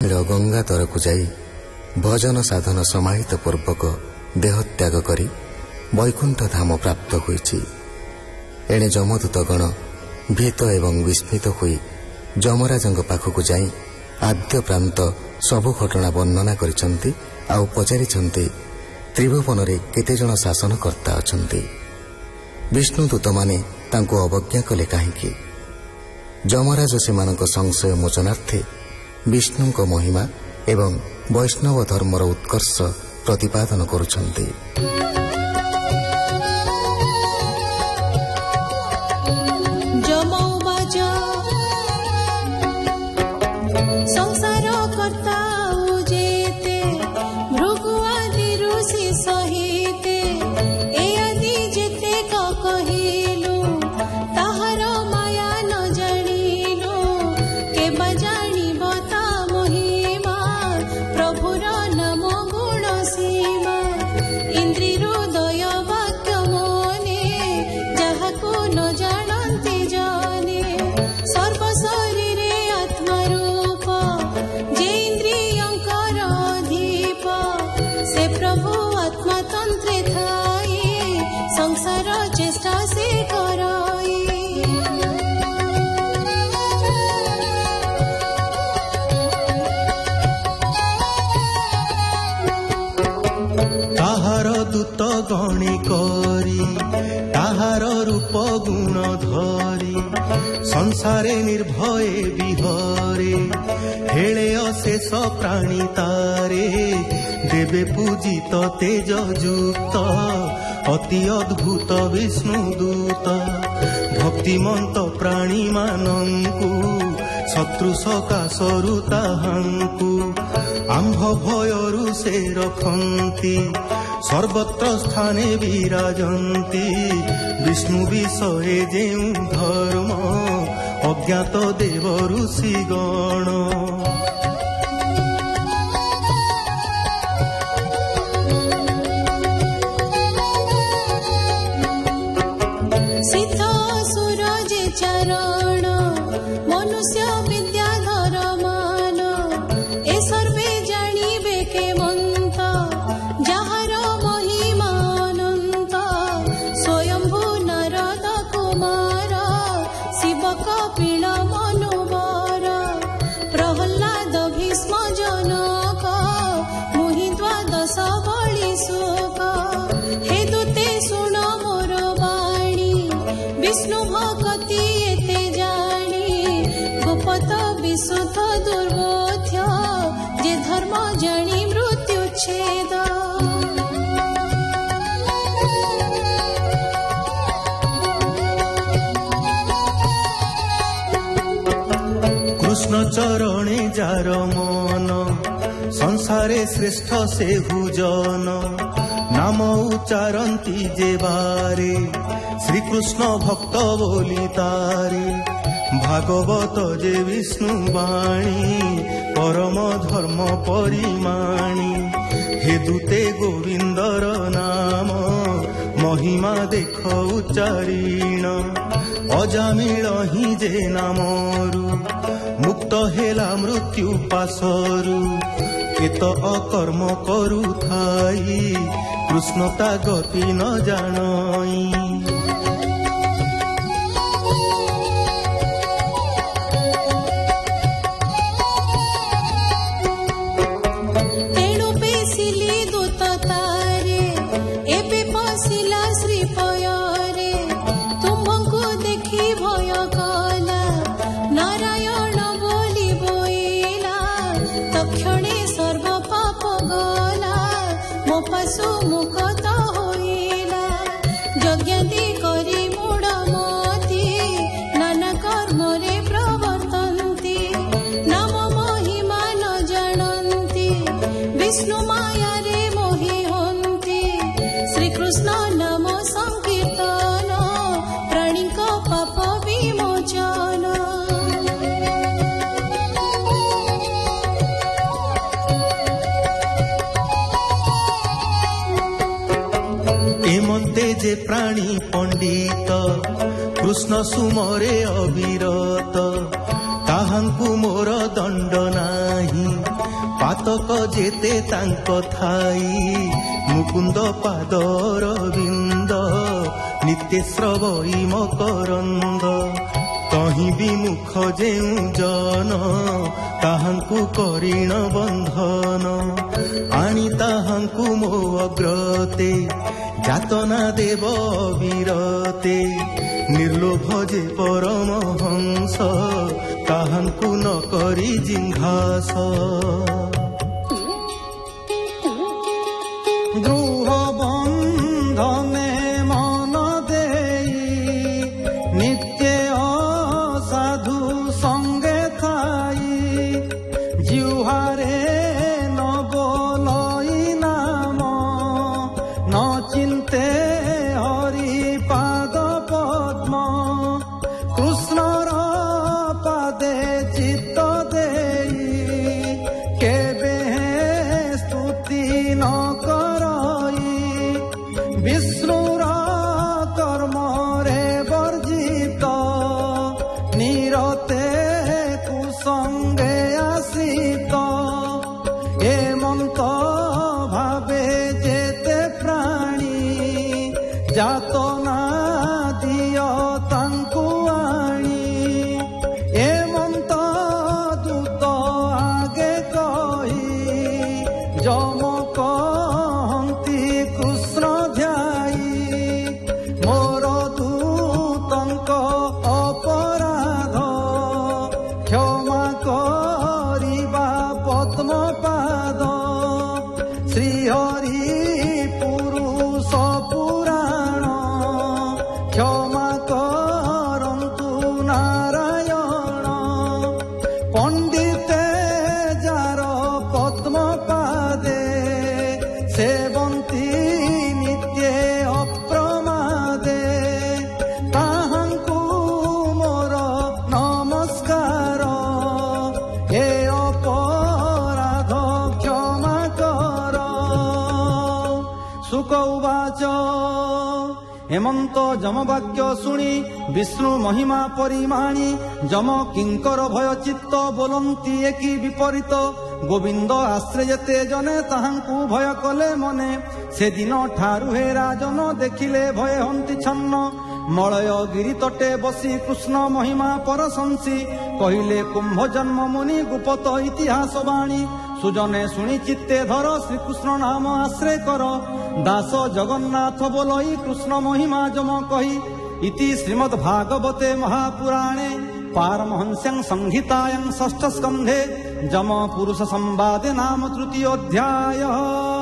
गंगा तरकु जाई भजन साधन समाहित पूर्वक देहत्याग करी वैकुंठ धाम प्राप्त होईछि। एणे जमदूतगण भीत एवं विस्मित होई जमराजंग पाखकु जाई आद्य प्रांत सबु घटना वर्णना करिसंती आउ पचारिसंती त्रिभुवन रे केते जण शासनकर्ता अछंती। विष्णुदूत माने तांको अवज्ञा कले काहेकि? जमराज सेमानक संशय मोचनार्थे विष्णुक महिमा एवं वैष्णव धर्मर उत्कर्ष प्रतिपादन करुछंती। संसार कर्ता जेते भृगुआदि ऋषि सहिते ए आदि जेते कहिलु ताहार माया न जानिलु के बजानिब ता महिमा प्रभुर नाम गुण सीमा इंद्री हृदय वाक्य मने जहाको न जानते जाने सर्व शरीरे आत्मारूप जेन्द्रियंकर अधिप से प्रभु आत्मतंत्रे थाई संसार चेष्टा से कराई। ताहार दूत गणे करी ताहार रूप गुण धरी संसारे निर्भय विहरे हेले अशेष प्राणी तारे देवे पूजित तेज युक्त अति अद्भुत विष्णुदूत भक्तिमंत प्राणी मानंकु शत्रु सकाशरु ताहांकु आंभ भयरु से रखंती सर्वत्र स्थाने विराजंती विष्णु विषये जेउ धर्म अज्ञात देव ऋषि गण सिद्ध सूरज चरण मनुष्य विद्याधर मान ए सर्वे जानिबे के मंत जहार महिमा अनंत स्वयंभू नारद कुमार शिव कपिल मनुवर प्रहलाद भीष्म जनक मुहि द्वादश बलि सुख हे दूते सुन मोर वाणी विष्णु भक्ति एते जानी गुप्त विशुद्ध दुर्बोध्य जे धर्म जानी मृत्यु छेद। कृष्ण चरणे जार मन संसारे श्रेष्ठ से हुजन नाम उच्चारंती जे बारे श्रीकृष्ण भक्त बोली तारे भागवत जे विष्णु वाणी परम धर्म परिमाणी हे दूते गोविंदर नाम महिमा देख उच्चारीण अजामिल ही जे नामरु मुक्त हेला मृत्यु पासरु एत अकर्म करु थाई कृष्णता गति न जानई। पशु मुखत होइला यज्ञादि करी मूढ़मती नाना कर्म रे प्रवर्तन्ति नाम महिमा न जानन्ति विष्णु माया रे मोहि हन्ति श्रीकृष्ण नाम संकीर्तन प्राणिक पाप विमोचन। एमते जे प्राणी पंडित कृष्ण सुमरे अविरत ताहांकु मोर दंड नाही ପାତକ ଯେତେ ତାଙ୍କ ଥାଇ ମୁକୁନ୍ଦ ପାଦର ବିନ୍ଦ ନିତ୍ୟ ଶ୍ରବଇ ମକରନ୍ଦ ତହିଁ ବିମୁଖ ଯେଉଁ ଜନ ତାହାଙ୍କୁ କରିଣ ବନ୍ଧନ ଆଣି ତାହାଙ୍କୁ ମୋ ଅଗ୍ରତେ ଯାତନା ଦେବ ବିରତେ ନିର୍ଲୋଭ ଯେ ପରମହଂସ ତାହାଙ୍କୁ ନ କରି ଜିଙ୍ଘାସ ଗୃହ ବନ୍ଧନେ ମନ ଦେଇ ନିତ୍ୟ ଅସାଧୁ ସଙ୍ଗେ ଥାଇ ଜିହ୍ୱାରେ ନ ବୋଲଇ ନାମ ନ ଚିନ୍ତେ ହରି ପାଦ ପଦ୍ମ କୃଷ୍ଣର ପାଦେ ଚିତ୍ତ ଦେଇ କେବେ ସ୍ତୁତି ନ କରଇ ବିଷ୍ଣୁର କର୍ମରେ ବର୍ଜିତ ନିରତେ କୁସଙ୍ଗେ ଆସିତ ଏମନ୍ତ ଭାବେ ଯେତେ ପ୍ରାଣୀ ଯାତନା ଦିଅ ତାଙ୍କୁ ଆଣି ଏମନ୍ତ ଦୂତ ଆଗେ କହି ଯମ କହନ୍ତି କୃଷ୍ଣ ଧ୍ୟାଇ ମୋର ଦୂତଙ୍କ ଅପରାଧ କ୍ଷମା କରିବା ପଦ୍ମପାଦ ଶ୍ରୀହରି ପୁରୁଷ ପୁରାଣ କ୍ଷମା କରନ୍ତୁ ନାରାୟଣ ପଣ୍ଡିତେ ଯାର ପଦ୍ମପାଦେ ସେବନ୍ତି ନିତ୍ୟ ଅପ୍ରମାଦେ ତାହାଙ୍କୁ ମୋର ନମସ୍କାର ହେ ଅପରାଧ କ୍ଷମା କର ଶୁକ ଉବାଚ ହେମନ୍ତ ଯମ ବାକ୍ୟ ଶୁଣି ବିଷ୍ଣୁ ମହିମା ପରିମାଣି ଯମ କିଙ୍କର ଭୟ ଚିତ୍ତ ବୋଲନ୍ତି ଏକି ବିପରୀତ ଗୋବିନ୍ଦ ଆଶ୍ରେ ଯେତେ ଜନେ ତାହାଙ୍କୁ ଭୟ କଲେ ମନେ ସେଦିନ ଠାରୁ ହେ ରାଜନ ଦେଖିଲେ ଭୟ ହନ୍ତି ଛନ୍ନ ମଳୟ ଗିରି ତଟେ ବସି କୃଷ୍ଣ ମହିମା ପରଶଂସୀ କହିଲେ କୁମ୍ଭ ଜନ୍ମ ମୁନି ଗୁପତ ଇତିହାସ ବାଣୀ ସୁଜନେ ଶୁଣି ଚିତ୍ତେ ଧର ଶ୍ରୀକୃଷ୍ଣ ନାମ ଆଶ୍ରୟ କର ଦାସ ଜଗନ୍ନାଥ ବୋଲଇ କୃଷ୍ଣ ମହିମା ଯମ କହି ଇତି ଶ୍ରୀମଦ୍ ଭାଗବତେ ମହାପୁରାଣେ ପାରମହଂସ୍ୟାଂ ସଂହିତାୟାଂ ଷଷ୍ଠ ସ୍କନ୍ଧେ ଯମ ପୁରୁଷ ସମ୍ବାଦେ ନାମ ତୃତୀୟୋଧ୍ୟାୟ।